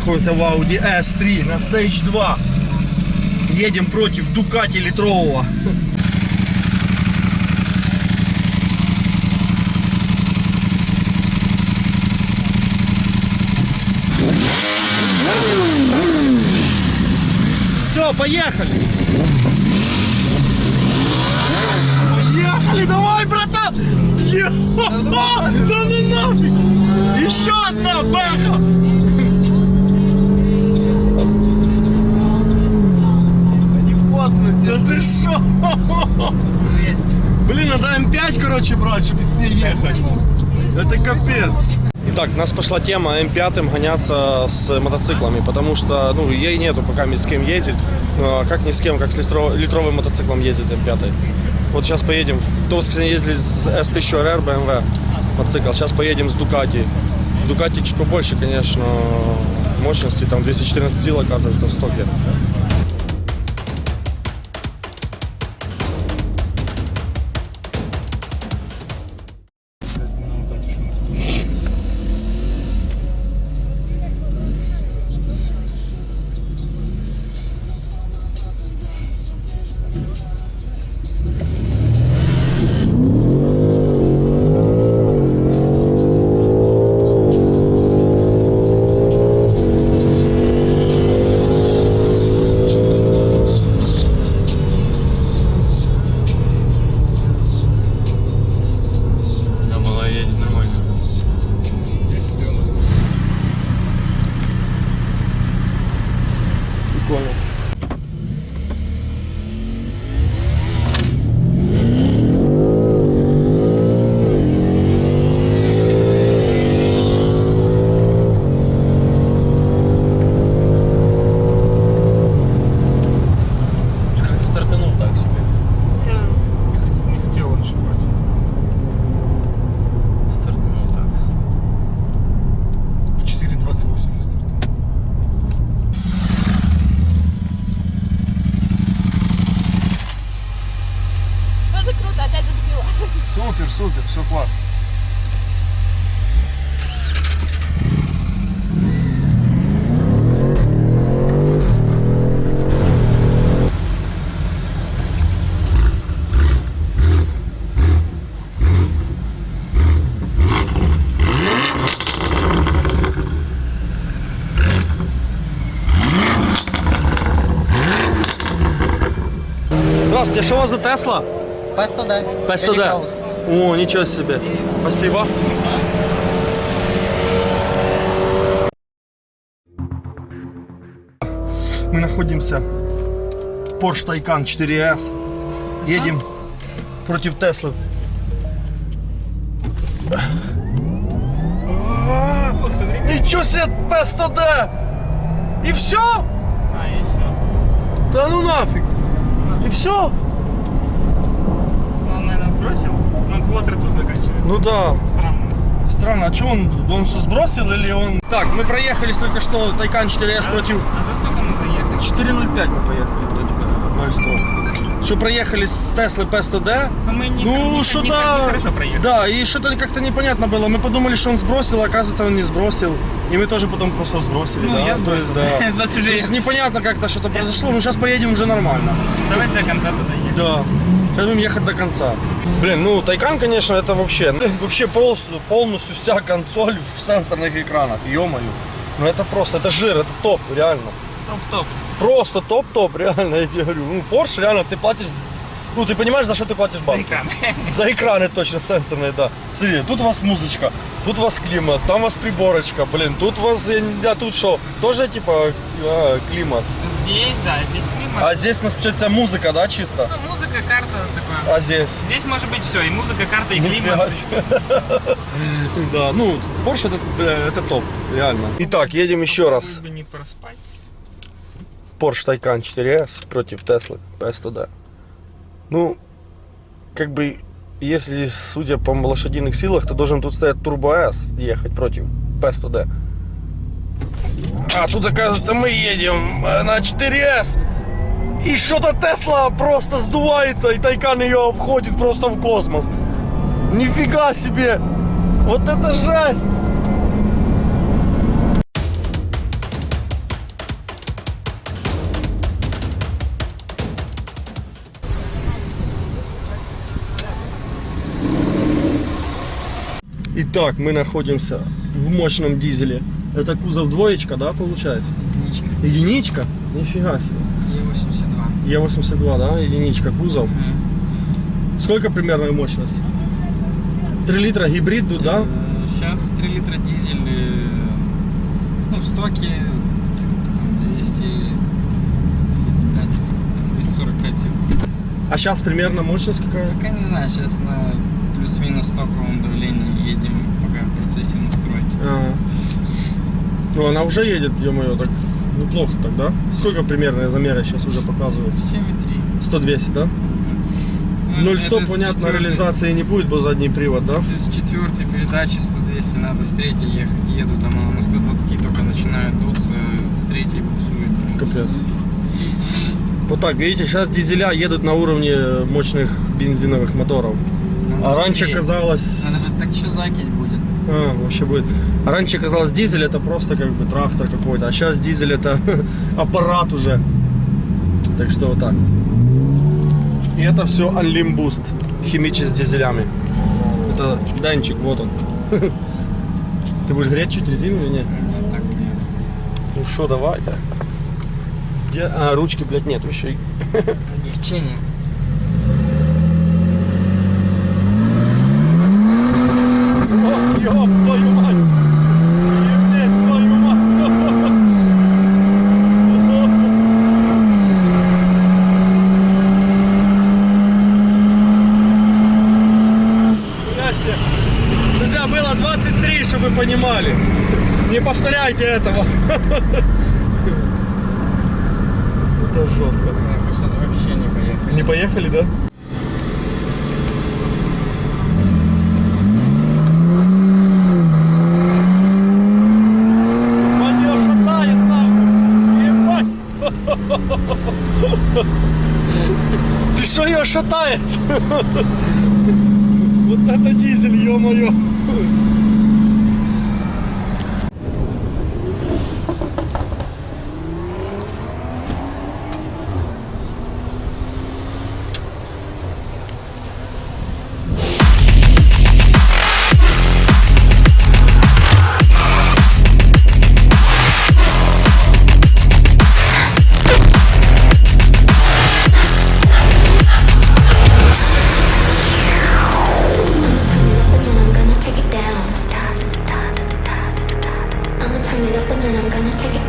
находимся в Audi S3 на Stage 2. Едем против Ducati литрового. Все, поехали! Поехали, давай, братан! Да ну нафиг! Еще одна бэха! Они в космосе. Да ты шо? Блин, надо М5, короче, брать, чтобы с ней ехать. Это капец. Итак, у нас пошла тема М5 гоняться с мотоциклами, потому что, ну, ей нету пока ни с кем ездить. Как ни с кем, как с литровым мотоциклом ездить М5. Вот сейчас поедем, в то воскресенье ездили с S1000RR BMW мотоцикл, сейчас поедем с Ducati. В Ducati чуть побольше, конечно, мощности, там 214 сил оказывается в стоке. Супер, супер, все класс. Здравствуйте, что у вас за Тесла? P100D. P100D. О, ничего себе. Спасибо. Мы находимся в Porsche Taycan 4S. Едем против Теслы. Ничего себе, P100D! И все? А, и все. Да ну нафиг. И все? Он, наверное, бросил, но квотеры тут заканчиваются. Ну да. Странно. Странно, а что он что, сбросил или он... Так, мы проехались только что Taycan 4S против... А за сколько мы заехали? 4.05 мы поехали вроде бы. 0,100. Что проехали с Теслы P100D? Но мы Ну, что-то... хорошо проехали. Да, и что-то как-то непонятно было. Мы подумали, что он сбросил, а оказывается, он не сбросил. И мы тоже потом просто сбросили. Ну, да? я То есть, сбросил. да. Нас уже То есть непонятно как-то что-то произошло, но сейчас поедем уже нормально. Давай до конца туда едем. Да. Сейчас будем ехать до конца. Блин, ну Taycan, конечно, это вообще полностью вся консоль в сенсорных экранах. Ё-моё. Ну это просто, это жир, это топ, реально. Топ-топ. Просто топ-топ, реально, я тебе говорю. Ну, Porsche, реально, ты платишь, ну, ты понимаешь, за что ты платишь бабки? За экраны. За экраны точно, сенсорные, да. Смотри, тут у вас музычка, тут у вас климат, там у вас приборочка, блин, тут у вас, а тут что, тоже типа климат? Здесь, да, здесь климат. А здесь у нас, получается, музыка, да, чисто? Ну, музыка, карта такое. А здесь? Здесь может быть все, и музыка, карта, и Нифига климат. себе. Да, ну, Porsche это топ, реально. Итак, едем еще раз. Чтобы не проспать. Porsche Taycan 4S против Tesla P100D. Ну, как бы, если, судя по лошадиных силах, то должен тут стоять Turbo S ехать против P100D. А тут, оказывается, мы едем на 4S. И что-то Тесла просто сдувается, и Taycan ее обходит просто в космос. Нифига себе! Вот это жесть! Итак, мы находимся в мощном дизеле. Это кузов двоечка, да, получается? Единичка. Единичка? Нифига себе. Е82. Е82, да, единичка, кузов. Сколько примерная мощность? 3 литра гибрид, да? Сейчас 3 литра дизель, ну, в стоке там, 235, 245 сил. А сейчас примерно мощность какая? Пока не знаю, сейчас на плюс-минус стоковом давлении едем, пока в процессе настройки. Ага. Ну, она уже едет, ё-моё, так неплохо тогда. Сколько примерные замеры сейчас уже показывают? 7,3. 100-200, да? 0-100, понятно, реализации не будет, был задний привод, да? С четвертой передачи 100-200, надо с третьей ехать. Еду там она на 120 только начинает дуться, с третьей буксует. Капец. Вот так, видите, сейчас дизеля едут на уровне мощных бензиновых моторов. А раньше казалось... Надо, так еще закись будет. А, вообще будет. А раньше казалось, дизель это просто как бы трактор какой-то, а сейчас дизель это аппарат уже. Так что вот так. И это все Unlim Boost, химичи с дизелями. Это Данчик, вот он. Ты будешь греть чуть резину или нет? Нет, так нет. Ну что, давай-то. Где? А, ручки, блядь, нет еще. Облегчение. О, ёб твою мать! Ебать твою мать! Яся. Друзья, было 23, чтобы вы понимали. Не повторяйте этого. Это жестко. Мы сейчас вообще не поехали. Не поехали, да? Ты что ее шатает? Вот это дизель, ё-моё. I'ma turn it up and then I'm gonna take it